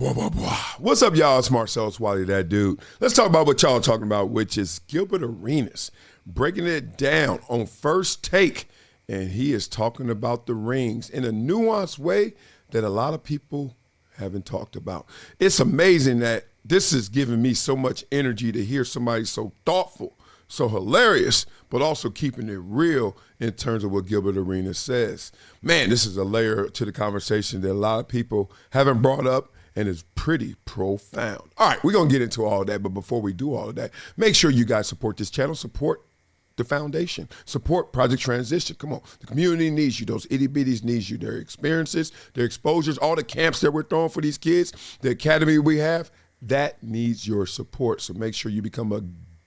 Blah, blah, blah. What's up, y'all? It's Marcellus Wiley, that dude. Let's talk about what y'all are talking about, which is Gilbert Arenas breaking it down on First Take. And he is talking about the rings in a nuanced way that a lot of people haven't talked about. It's amazing that this is giving me so much energy to hear somebody so thoughtful, so hilarious, but also keeping it real in terms of what Gilbert Arenas says. Man, this is a layer to the conversation that a lot of people haven't brought up, and it's pretty profound. All right, we're going to get into all of that, but before we do all of that, make sure you guys support this channel, support the foundation, support Project Transition. Come on, the community needs you. Those itty bitties needs you. Their experiences, their exposures, all the camps that we're throwing for these kids, the academy we have, that needs your support. So make sure you become a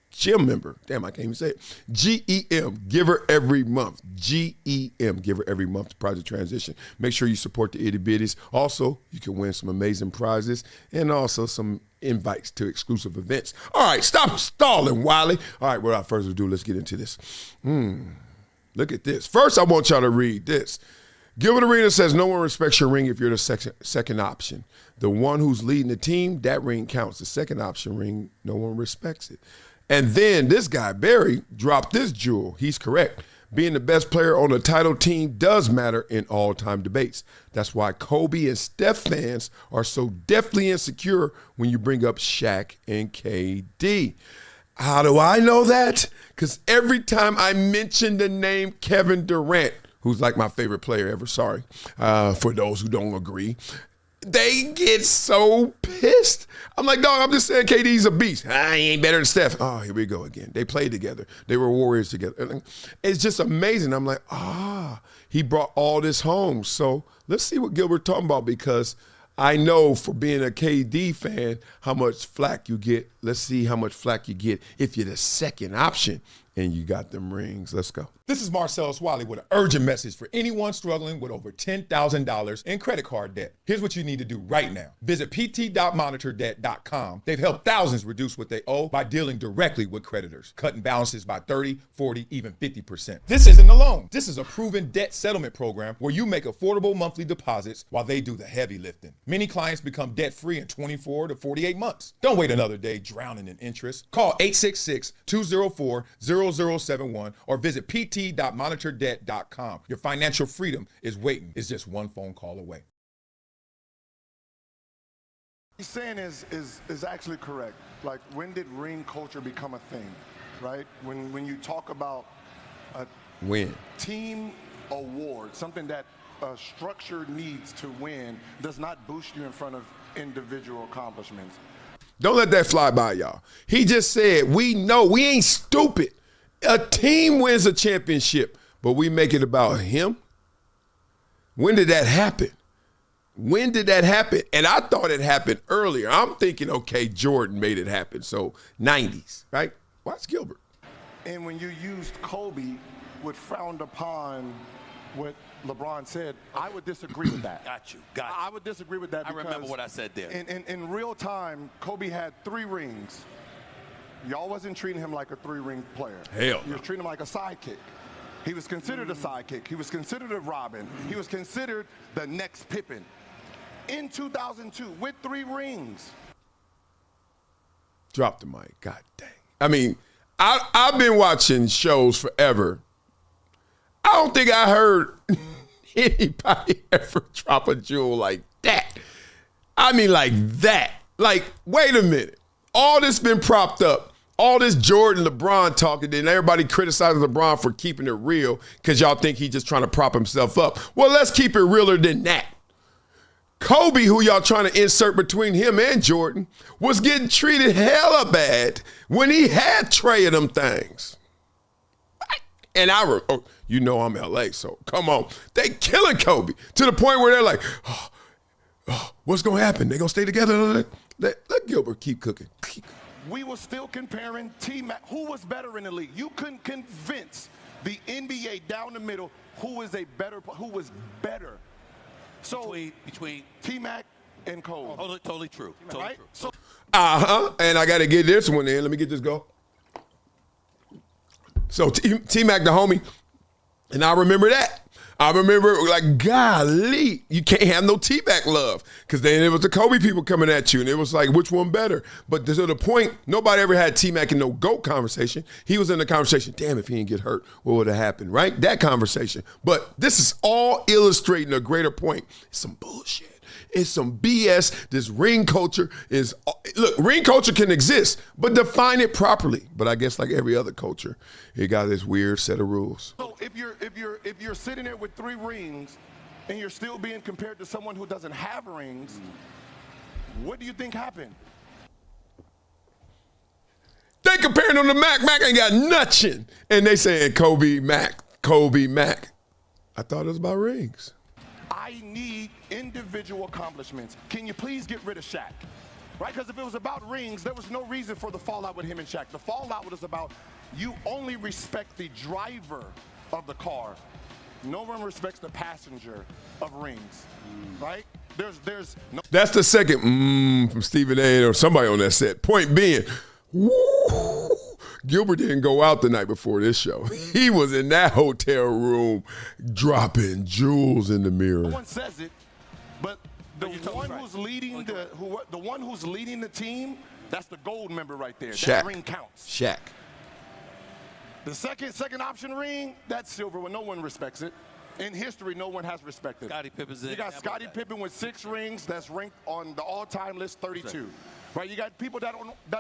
gym member. Damn, I can't even say it. GEM, Giver Every Month. GEM, Giver Every Month to Project Transition. Make sure you support the itty bitties. Also, you can win some amazing prizes and also some invites to exclusive events. All right, stop stalling, Wiley. All right, without further ado, let's get into this. Look at this. First, I want y'all to read this. Gilbert Arenas says, no one respects your ring if you're the second option. The one who's leading the team, that ring counts. The second option ring, no one respects it. And then this guy, Barry, dropped this jewel. He's correct. Being the best player on the title team does matter in all-time debates. That's why Kobe and Steph fans are so deathly insecure when you bring up Shaq and KD. How do I know that? Because every time I mention the name Kevin Durant, who's like my favorite player ever, sorry, for those who don't agree, they get so pissed. I'm like, dog, I'm just saying KD's a beast. He ain't better than Steph. Oh, here we go again. They played together. They were warriors together. It's just amazing. I'm like, he brought all this home. So let's see what Gilbert's talking about, because I know for being a KD fan how much flack you get. Let's see how much flack you get if you're the second option and you got them rings. Let's go. This is Marcellus Wiley with an urgent message for anyone struggling with over $10,000 in credit card debt. Here's what you need to do right now. Visit pt.monitordebt.com. They've helped thousands reduce what they owe by dealing directly with creditors, cutting balances by 30, 40, even 50%. This isn't a loan. This is a proven debt settlement program where you make affordable monthly deposits while they do the heavy lifting. Many clients become debt-free in 24 to 48 months. Don't wait another day drowning in interest. Call 866-204-0071 or visit pt.monitordebt.com. Your financial freedom is waiting. It's just one phone call away. He's saying is actually correct. Like, when did ring culture become a thing, right? When you talk about a team award, something that a structure needs to win does not boost you in front of individual accomplishments. Don't let that fly by, y'all. He just said, we know, we ain't stupid. A team wins a championship, but we make it about him? When did that happen? When did that happen? And I thought it happened earlier. I'm thinking, okay, Jordan made it happen. So 90s, right? Watch Gilbert. And when you used Kobe, would frowned upon what LeBron said, I would disagree with that. Got you. I would disagree with that. I remember what I said there. In real time, Kobe had 3 rings. Y'all wasn't treating him like a 3-ring player. Hell You was treating him like a sidekick. He was considered a sidekick. He was considered a Robin. He was considered the next Pippen. In 2002, with 3 rings. Drop the mic. God dang. I mean, I've been watching shows forever. I don't think I heard anybody ever drop a jewel like that. I mean, like that. Like, wait a minute. All this been propped up. All this Jordan, LeBron talking, and everybody criticizing LeBron for keeping it real because y'all think he's just trying to prop himself up. Well, let's keep it realer than that. Kobe, who y'all trying to insert between him and Jordan, was getting treated hella bad when he had Trey of them things. And you know I'm LA, so come on. They killing Kobe to the point where they're like, what's going to happen? They going to stay together? Let Gilbert keep cooking. We were still comparing T-Mac. Who was better in the league? You couldn't convince the NBA down the middle who was better. So between T-Mac and Cole. Totally true. Totally true. So, and I got to get this one in. Let me get this go. So T-Mac the homie, and I remember that. I remember, like, golly, you can't have no T-Mac love. Because then it was the Kobe people coming at you, and it was like, which one better? But to the point, nobody ever had T-Mac in no GOAT conversation. He was in the conversation, damn, if he didn't get hurt, what would have happened, right? That conversation. But this is all illustrating a greater point. It's some bullshit. It's some BS. This ring culture is, look, ring culture can exist, but define it properly. But I guess like every other culture, it got this weird set of rules. So if you're sitting there with 3 rings and you're still being compared to someone who doesn't have rings, what do you think happened? They comparing them to Mac. Mac ain't got nothing. And they saying Kobe, Mac, Kobe, Mac. I thought it was about rings. I need individual accomplishments. Can you please get rid of Shaq? Right? Because if it was about rings, there was no reason for the fallout with him and Shaq. The fallout was about you only respect the driver of the car. No one respects the passenger of rings. Right? There's no. That's the second from Stephen A. or somebody on that set. Point being, woo, Gilbert didn't go out the night before this show. He was in that hotel room dropping jewels in the mirror. No one says it, but the one who's leading the one who's leading the team, that's the gold member right there. Shaq. That ring counts. Shaq. The second option ring, that's silver when no one respects it. In history, no one has respected it. Scottie Pippen's in. You got Scottie Pippen with 6 rings that's ranked on the all-time list 32. Right, you got people that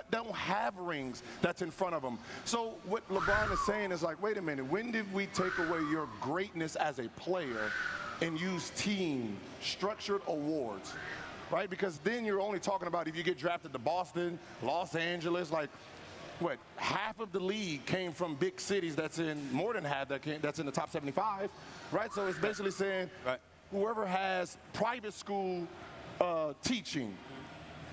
don't have rings that's in front of them. So what LeBron is saying is like, wait a minute, when did we take away your greatness as a player and use team structured awards, right? Because then you're only talking about if you get drafted to Boston, Los Angeles, like what, half of the league came from big cities that's in, more than half that's in the top 75, right? So it's basically saying whoever has private school teaching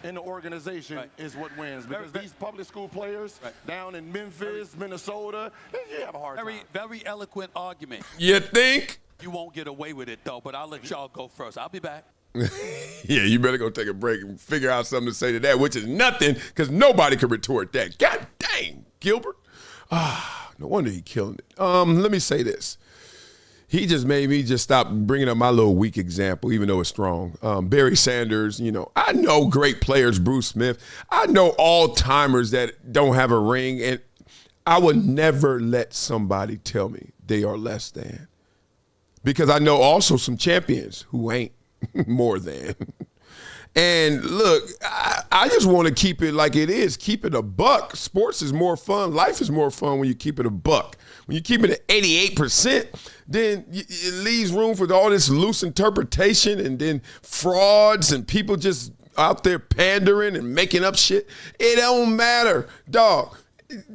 in the organization is what wins, because these public school players down in Memphis, Minnesota, you have a hard time. Very eloquent argument. You think? You won't get away with it, though, but I'll let y'all go first. I'll be back. Yeah, you better go take a break and figure out something to say to that, which is nothing, because nobody can retort that. God dang, Gilbert. No wonder he killing it. Let me say this. He just made me just stop bringing up my little weak example, even though it's strong. Barry Sanders, you know, I know great players, Bruce Smith. I know all-timers that don't have a ring, and I would never let somebody tell me they are less than. Because I know also some champions who ain't more than. And look, I just want to keep it like it is. Keep it a buck. Sports is more fun. Life is more fun when you keep it a buck. When you keep it at 88%, then it leaves room for all this loose interpretation and then frauds and people just out there pandering and making up shit. It don't matter, dog.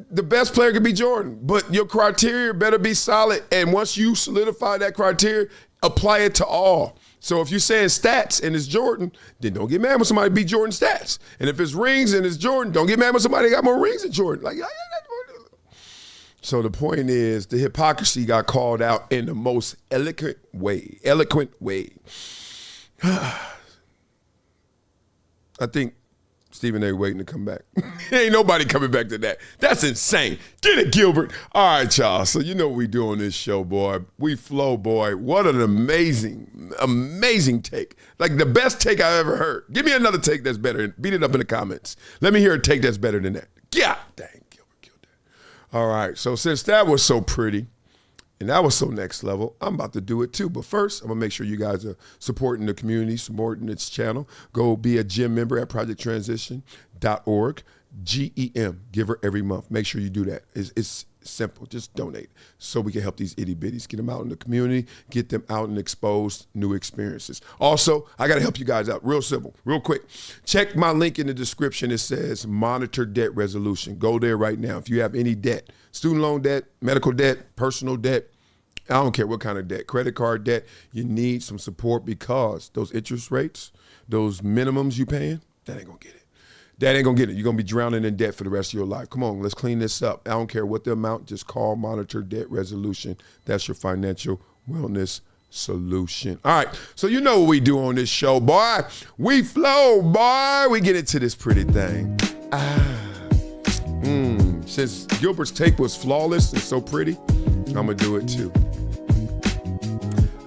The best player could be Jordan, but your criteria better be solid. And once you solidify that criteria, apply it to all. So if you're saying stats and it's Jordan, then don't get mad when somebody beat Jordan stats. And if it's rings and it's Jordan, don't get mad when somebody got more rings than Jordan. Like, so the point is, the hypocrisy got called out in the most eloquent way. I think Stephen A. waiting to come back. Ain't nobody coming back to that. That's insane. Get it, Gilbert. All right, y'all. So you know what we do on this show, boy. We flow, boy. What an amazing, amazing take. Like the best take I've ever heard. Give me another take that's better. Beat it up in the comments. Let me hear a take that's better than that. Yeah, dang, Gilbert killed that. All right, so since that was so pretty and that was so next level, I'm about to do it too. But first, I'm going to make sure you guys are supporting the community, supporting its channel. Go be a gym member at projecttransition.org. GEM, giver every month. Make sure you do that. It's simple. Just donate so we can help these itty bitties, get them out in the community, get them out and expose new experiences. Also, I got to help you guys out. Real simple, real quick. Check my link in the description. It says monitor debt resolution. Go there right now. If you have any debt, student loan debt, medical debt, personal debt, I don't care what kind of debt, credit card debt, you need some support because those interest rates, those minimums you paying, that ain't going to get it. That ain't going to get it. You're going to be drowning in debt for the rest of your life. Come on, let's clean this up. I don't care what the amount. Just call Monitor Debt Resolution. That's your financial wellness solution. All right, so you know what we do on this show, boy. We flow, boy. We get into this pretty thing. Since Gilbert's take was flawless and so pretty, I'm going to do it too.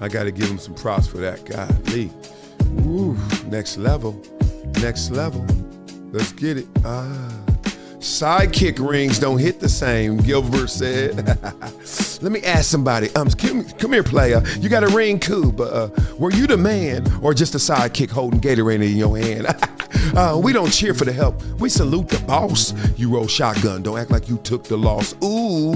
I got to give him some props for that. Golly. Woo, next level. Next level. Let's get it. Sidekick rings don't hit the same, Gilbert said. Let me ask somebody. Come here, player. You got a ring, cool, but were you the man or just a sidekick holding Gatorade in your hand? We don't cheer for the help. We salute the boss. You roll shotgun. Don't act like you took the loss. Ooh,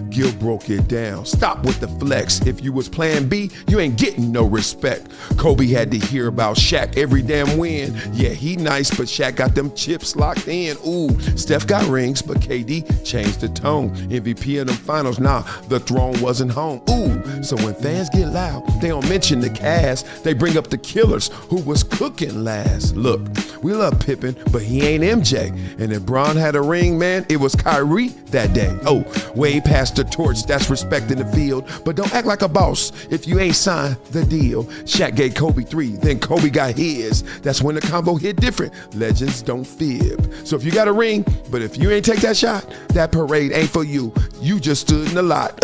Gil broke it down. Stop with the flex. If you was plan B, you ain't getting no respect. Kobe had to hear about Shaq every damn win. Yeah, he nice, but Shaq got them chips locked in. Ooh, Steph got rings, but KD changed the tone. MVP of them finals, nah, the throne wasn't home. Ooh, so when fans get loud, they don't mention the cast. They bring up the killers who was cooking last. Look, we love Pippen, but he ain't MJ. And if Bron had a ring, man, it was Kyrie that day. Oh, way past the torch, that's respect in the field. But don't act like a boss if you ain't signed the deal. Shaq gave Kobe 3, then Kobe got his. That's when the combo hit different. Legends don't fib. So if you got a ring, but if you ain't take that shot, that parade ain't for you. You just stood in the lot.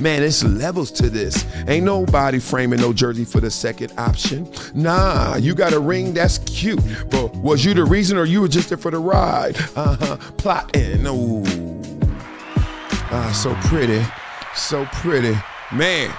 Man, it's levels to this. Ain't nobody framing no jersey for the second option. Nah, you got a ring, that's cute. But was you the reason or you were just there for the ride? Plotting. Ooh. So pretty. So pretty. Man.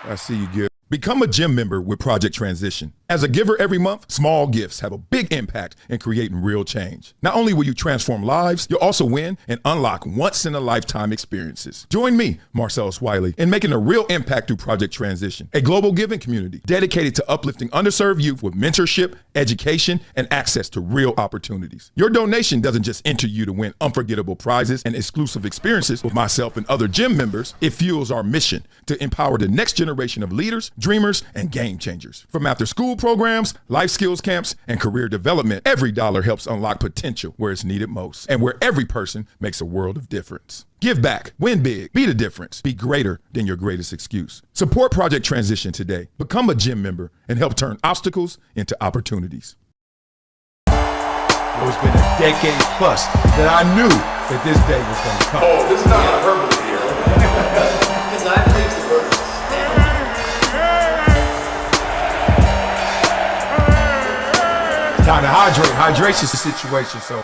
I see you, Gil. Become a gym member with Project Transition. As a giver every month, small gifts have a big impact in creating real change. Not only will you transform lives, you'll also win and unlock once-in-a-lifetime experiences. Join me, Marcellus Wiley, in making a real impact through Project Transition, a global giving community dedicated to uplifting underserved youth with mentorship, education, and access to real opportunities. Your donation doesn't just enter you to win unforgettable prizes and exclusive experiences with myself and other gym members. It fuels our mission to empower the next generation of leaders, dreamers, and game changers. From after-school programs, life skills camps, and career development, every dollar helps unlock potential where it's needed most and where every person makes a world of difference. Give back, win big, be the difference, be greater than your greatest excuse. Support Project Transition today. Become a gym member and help turn obstacles into opportunities. It's been a decade plus that I knew that this day was going to come. Oh, this is not hyperbole here. Because I think the verse. Time to hydrate. Hydration's the situation, so